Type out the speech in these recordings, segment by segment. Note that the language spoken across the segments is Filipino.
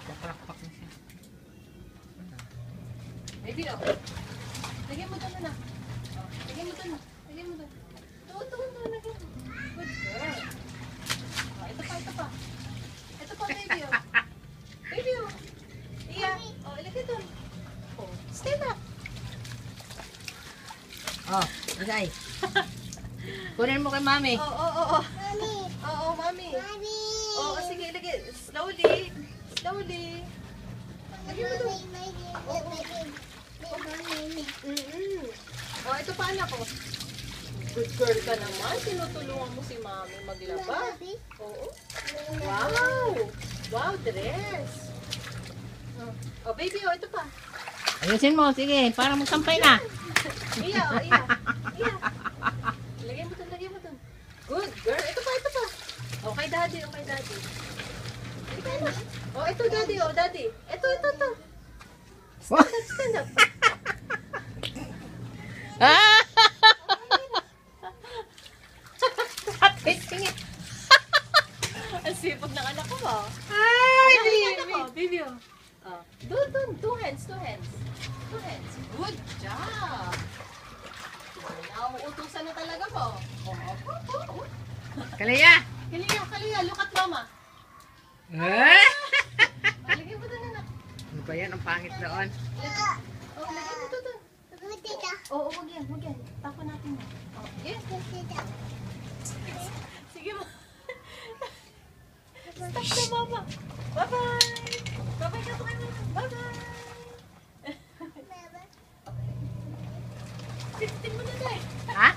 Pakrakpak na siya. Baby, oh. Lagyan mo doon na. Oh, lagyan mo doon. Lagyan mo doon. Doon, lagyan mo. Good girl. Oh, ito pa. Ito pa, baby, oh. Baby, oh. Iya. Oh, ilagay doon. Oh, stand up. Oh, Isay. Kunin mo kay mami. Oh. Mami. Oo, mami. Mami. Oh, sige, ilagay. Slowly. Lagyan mo doon. Oh, ito pa anak ko. Good girl ka naman. Tinutulungan mo si mami maglaba. Oo. Wow, dress. Oh, baby, oh, ito pa. Ayusin mo, sige, para magsampay na. Iya. Lagyan mo dun. Good girl. Ito pa. Oh, kay daddy. Ito na. Oh, ito daddy. Ito. Stand up. Ah! Kapit, singit. Ang sipag ng anak ko ba? Ay, Baby, oh. Doon. Two hands. Good job. Nauutusan na talaga po. Oh. Kalaya. Kaliya, look at mama. Ah! Lagyan mo doon, anak. Ano ba yan? Ang pangit doon. Oh, lagyan mo doon. Oo, wag yan. Tapo natin mo. Oh, yes. Sige mo. Stop na, mama. Bye-bye. Bye-bye ka po kayo, mama. Bye-bye. Pindutin mo na, Day. Ha?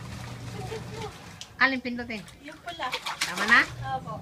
Pindut mo. Alin pindutin? Yung pula. Tama na? Opo.